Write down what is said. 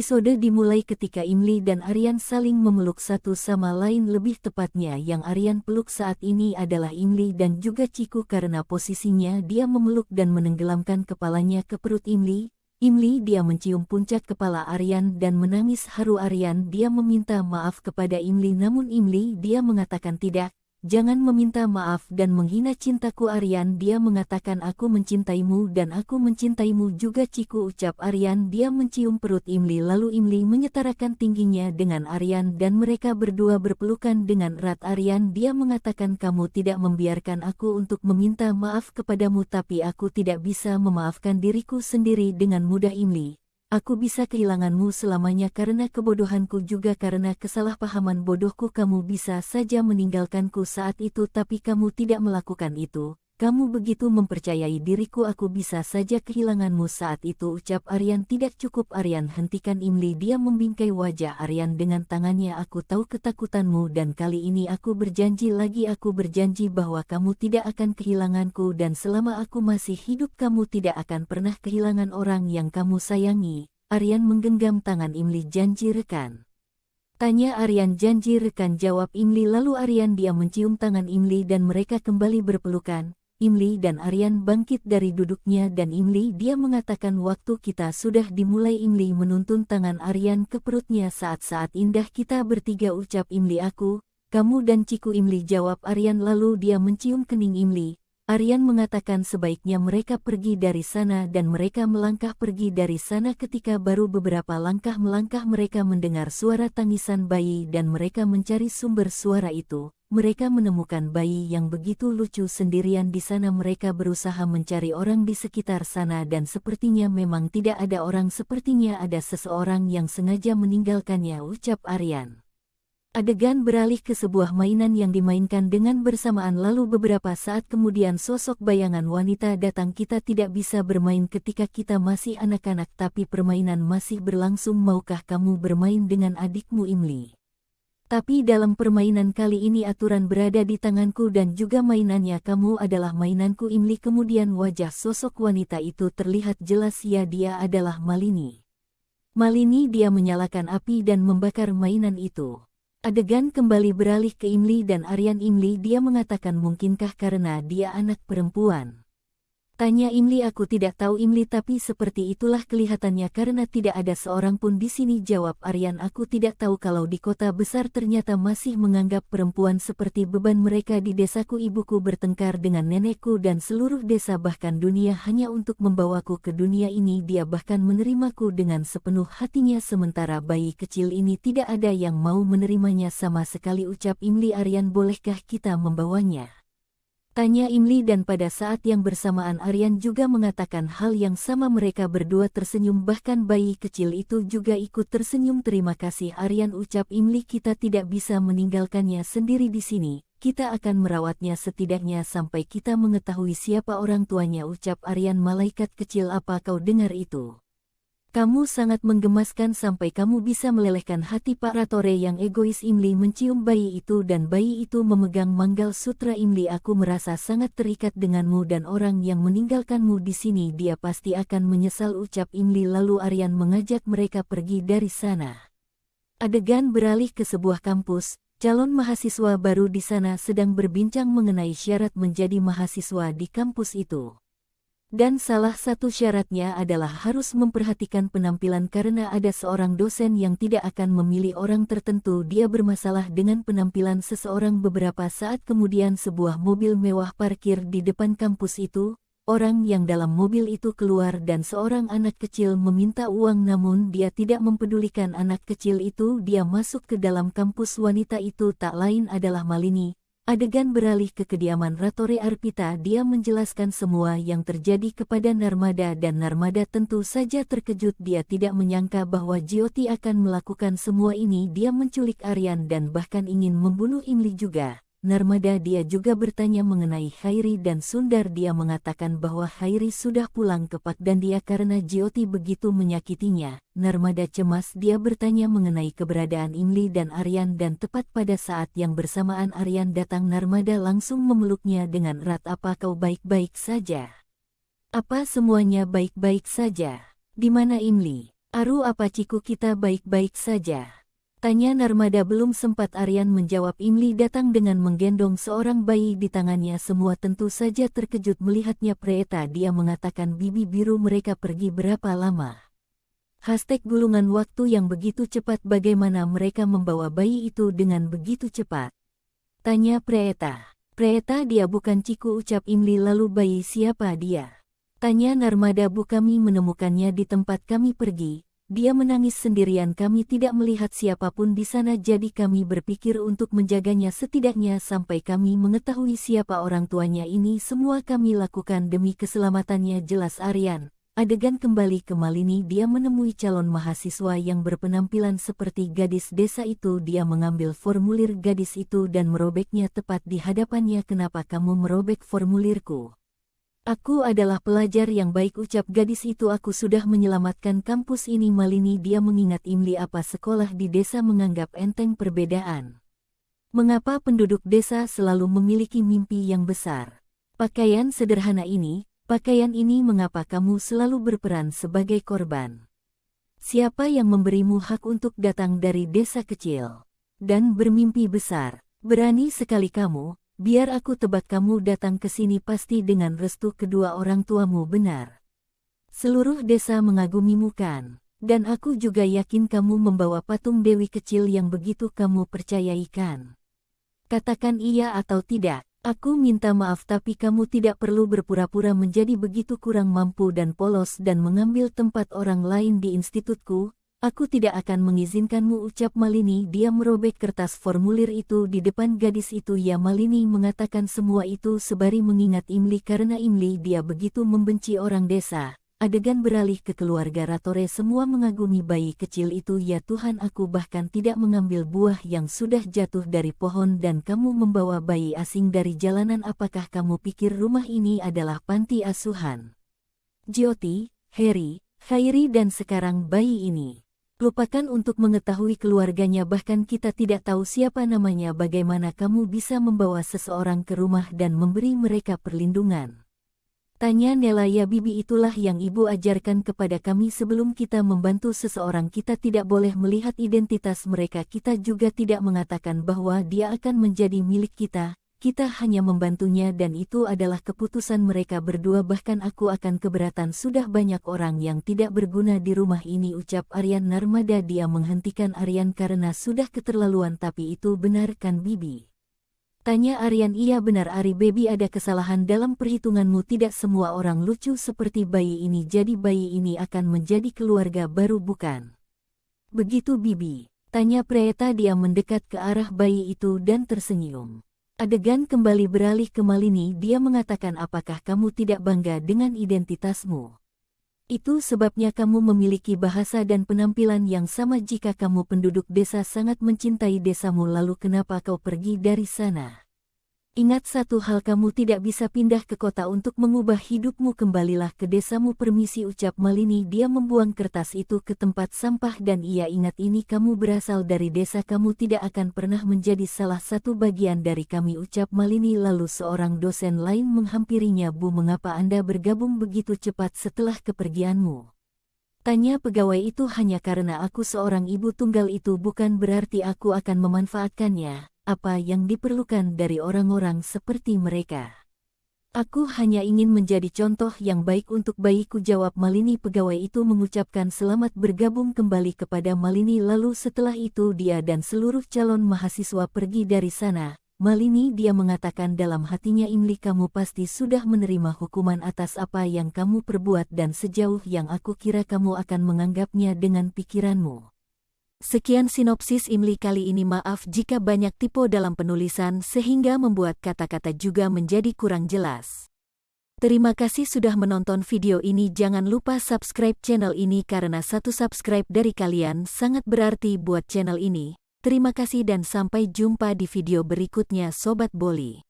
Episode dimulai ketika Imli dan Aryan saling memeluk satu sama lain, lebih tepatnya yang Aryan peluk saat ini adalah Imli dan juga Ciku karena posisinya dia memeluk dan menenggelamkan kepalanya ke perut Imli. Imli dia mencium puncak kepala Aryan dan menangis haru. Aryan dia meminta maaf kepada Imli namun Imli dia mengatakan tidak. Jangan meminta maaf dan menghina cintaku. Aryan dia mengatakan aku mencintaimu dan aku mencintaimu juga Ciku, ucap Aryan. Dia mencium perut Imli lalu Imli menyetarakan tingginya dengan Aryan dan mereka berdua berpelukan dengan erat. Aryan dia mengatakan kamu tidak membiarkan aku untuk meminta maaf kepadamu tapi aku tidak bisa memaafkan diriku sendiri dengan mudah Imli. Aku bisa kehilanganmu selamanya karena kebodohanku juga karena kesalahpahaman bodohku. Kamu bisa saja meninggalkanku saat itu tapi kamu tidak melakukan itu. Kamu begitu mempercayai diriku, aku bisa saja kehilanganmu saat itu, ucap Aryan. Tidak cukup Aryan, hentikan Imli. Dia membingkai wajah Aryan dengan tangannya. Aku tahu ketakutanmu dan kali ini aku berjanji lagi, aku berjanji bahwa kamu tidak akan kehilanganku dan selama aku masih hidup kamu tidak akan pernah kehilangan orang yang kamu sayangi. Aryan menggenggam tangan Imli. Janji rekan? Tanya Aryan. Janji rekan, jawab Imli. Lalu Aryan dia mencium tangan Imli dan mereka kembali berpelukan. Imli dan Aryan bangkit dari duduknya dan Imli dia mengatakan waktu kita sudah dimulai. Imli menuntun tangan Aryan ke perutnya. Saat-saat indah kita bertiga, ucap Imli. Aku, kamu dan Ciku, Imli jawab Aryan lalu dia mencium kening Imli. Aryan mengatakan sebaiknya mereka pergi dari sana dan mereka melangkah pergi dari sana. Ketika baru beberapa langkah melangkah mereka mendengar suara tangisan bayi dan mereka mencari sumber suara itu. Mereka menemukan bayi yang begitu lucu sendirian di sana. Mereka berusaha mencari orang di sekitar sana dan sepertinya memang tidak ada orang, sepertinya ada seseorang yang sengaja meninggalkannya, ucap Aryan. Adegan beralih ke sebuah mainan yang dimainkan dengan bersamaan lalu beberapa saat kemudian sosok bayangan wanita datang. Kita tidak bisa bermain ketika kita masih anak-anak tapi permainan masih berlangsung. Maukah kamu bermain dengan adikmu Imli? Tapi dalam permainan kali ini aturan berada di tanganku dan juga mainannya kamu adalah mainanku Imli. Kemudian wajah sosok wanita itu terlihat jelas, ya dia adalah Malini. Malini dia menyalakan api dan membakar mainan itu. Adegan kembali beralih ke Imli dan Aryan. Imli dia mengatakan mungkinkah karena dia anak perempuan? Tanya Imli. Aku tidak tahu Imli tapi seperti itulah kelihatannya karena tidak ada seorang pun di sini, jawab Aryan. Aku tidak tahu kalau di kota besar ternyata masih menganggap perempuan seperti beban. Mereka di desaku, ibuku bertengkar dengan nenekku dan seluruh desa bahkan dunia hanya untuk membawaku ke dunia ini. Dia bahkan menerimaku dengan sepenuh hatinya sementara bayi kecil ini tidak ada yang mau menerimanya sama sekali, ucap Imli. Aryan, bolehkah kita membawanya? Tanya Imli dan pada saat yang bersamaan Aryan juga mengatakan hal yang sama. Mereka berdua tersenyum bahkan bayi kecil itu juga ikut tersenyum. Terima kasih Aryan, ucap Imli. Kita tidak bisa meninggalkannya sendiri di sini. Kita akan merawatnya setidaknya sampai kita mengetahui siapa orang tuanya, ucap Aryan. Malaikat kecil, apa kau dengar itu? Kamu sangat menggemaskan sampai kamu bisa melelehkan hati Pak Ratore yang egois. Imli mencium bayi itu dan bayi itu memegang manggal sutra Imli. Aku merasa sangat terikat denganmu dan orang yang meninggalkanmu di sini dia pasti akan menyesal, ucap Imli. Lalu Aryan mengajak mereka pergi dari sana. Adegan beralih ke sebuah kampus. Calon mahasiswa baru di sana sedang berbincang mengenai syarat menjadi mahasiswa di kampus itu. Dan salah satu syaratnya adalah harus memperhatikan penampilan karena ada seorang dosen yang tidak akan memilih orang tertentu. Dia bermasalah dengan penampilan seseorang. Beberapa saat kemudian sebuah mobil mewah parkir di depan kampus itu. Orang yang dalam mobil itu keluar dan seorang anak kecil meminta uang namun dia tidak mempedulikan anak kecil itu. Dia masuk ke dalam kampus. Wanita itu tak lain adalah Malini. Adegan beralih ke kediaman Ratore Arpita. Dia menjelaskan semua yang terjadi kepada Narmada dan Narmada tentu saja terkejut. Dia tidak menyangka bahwa Jyoti akan melakukan semua ini. Dia menculik Aryan dan bahkan ingin membunuh Imli juga. Narmada dia juga bertanya mengenai Khairi dan Sundar. Dia mengatakan bahwa Khairi sudah pulang ke Pakdandia karena Jyoti begitu menyakitinya. Narmada cemas. Dia bertanya mengenai keberadaan Imli dan Aryan dan tepat pada saat yang bersamaan Aryan datang. Narmada langsung memeluknya dengan erat. Apa kau baik-baik saja? Apa semuanya baik-baik saja? Di mana Imli? Aru apa Ciku kita baik-baik saja? Tanya Narmada. Belum sempat Aryan menjawab, Imli datang dengan menggendong seorang bayi di tangannya. Semua tentu saja terkejut melihatnya. Preeta, dia mengatakan bibi biru mereka pergi berapa lama? #gulungan waktu yang begitu cepat. Bagaimana mereka membawa bayi itu dengan begitu cepat? Tanya Preeta. Preeta, dia bukan Ciku, ucap Imli. Lalu bayi siapa dia? Tanya Narmada. Bu, kami menemukannya di tempat kami pergi. Dia menangis sendirian. Kami tidak melihat siapapun di sana, jadi kami berpikir untuk menjaganya setidaknya sampai kami mengetahui siapa orang tuanya. Ini semua kami lakukan demi keselamatannya, jelas Aryan. Adegan kembali ke Malini. Dia menemui calon mahasiswa yang berpenampilan seperti gadis desa itu. Dia mengambil formulir gadis itu dan merobeknya tepat di hadapannya. Kenapa kamu merobek formulirku? Aku adalah pelajar yang baik, ucap gadis itu. Aku sudah menyelamatkan kampus ini. Malini, dia mengingat Imli. Apa sekolah di desa menganggap enteng perbedaan? Mengapa penduduk desa selalu memiliki mimpi yang besar? Pakaian sederhana ini, pakaian ini, mengapa kamu selalu berperan sebagai korban? Siapa yang memberimu hak untuk datang dari desa kecil dan bermimpi besar? Berani sekali kamu. Biar aku tebak, kamu datang ke sini pasti dengan restu kedua orang tuamu, benar? Seluruh desa mengagumimu kan? Dan aku juga yakin kamu membawa patung dewi kecil yang begitu kamu percayai kan? Katakan iya atau tidak. Aku minta maaf, tapi kamu tidak perlu berpura-pura menjadi begitu kurang mampu dan polos dan mengambil tempat orang lain di institutku. Aku tidak akan mengizinkanmu, ucap Malini. Dia merobek kertas formulir itu di depan gadis itu. Ya, Malini mengatakan semua itu sebari mengingat Imli. Karena Imli, dia begitu membenci orang desa. Adegan beralih ke keluarga Ratore. Semua mengagumi bayi kecil itu. Ya Tuhan, aku bahkan tidak mengambil buah yang sudah jatuh dari pohon dan kamu membawa bayi asing dari jalanan. Apakah kamu pikir rumah ini adalah panti asuhan? Jyoti, Heri, Khairi, dan sekarang bayi ini. Lupakan untuk mengetahui keluarganya, bahkan kita tidak tahu siapa namanya. Bagaimana kamu bisa membawa seseorang ke rumah dan memberi mereka perlindungan? Tanya Nela. Ya bibi, itulah yang ibu ajarkan kepada kami sebelum kita membantu seseorang. Kita tidak boleh melihat identitas mereka. Kita juga tidak mengatakan bahwa dia akan menjadi milik kita. Kita hanya membantunya dan itu adalah keputusan mereka berdua. Bahkan aku akan keberatan. Sudah banyak orang yang tidak berguna di rumah ini, ucap Aryan. Narmada, dia menghentikan Aryan karena sudah keterlaluan. Tapi itu benar kan bibi? Tanya Aryan. Iya benar Ari, baby, ada kesalahan dalam perhitunganmu. Tidak semua orang lucu seperti bayi ini. Jadi bayi ini akan menjadi keluarga baru, bukan begitu bibi? Tanya Preeta. Dia mendekat ke arah bayi itu dan tersenyum. Adegan kembali beralih ke Malini. Dia mengatakan, apakah kamu tidak bangga dengan identitasmu? Itu sebabnya kamu memiliki bahasa dan penampilan yang sama. Jika kamu penduduk desa sangat mencintai desamu, lalu kenapa kau pergi dari sana? Ingat satu hal, kamu tidak bisa pindah ke kota untuk mengubah hidupmu. Kembalilah ke desamu. Permisi, ucap Malini. Dia membuang kertas itu ke tempat sampah dan ia ingat, ini kamu berasal dari desa, kamu tidak akan pernah menjadi salah satu bagian dari kami, ucap Malini. Lalu seorang dosen lain menghampirinya. Bu, mengapa Anda bergabung begitu cepat setelah kepergianmu? Tanya pegawai itu. Hanya karena aku seorang ibu tunggal. Itu bukan berarti aku akan memanfaatkannya. Apa yang diperlukan dari orang-orang seperti mereka? Aku hanya ingin menjadi contoh yang baik untuk bayiku, jawab Malini. Pegawai itu mengucapkan selamat bergabung kembali kepada Malini. Lalu setelah itu dia dan seluruh calon mahasiswa pergi dari sana. Malini, dia mengatakan dalam hatinya, Imli, kamu pasti sudah menerima hukuman atas apa yang kamu perbuat dan sejauh yang aku kira kamu akan menganggapnya dengan pikiranmu. Sekian sinopsis Imli kali ini. Maaf jika banyak typo dalam penulisan sehingga membuat kata-kata juga menjadi kurang jelas. Terima kasih sudah menonton video ini. Jangan lupa subscribe channel ini karena satu subscribe dari kalian sangat berarti buat channel ini. Terima kasih dan sampai jumpa di video berikutnya Sobat Boli.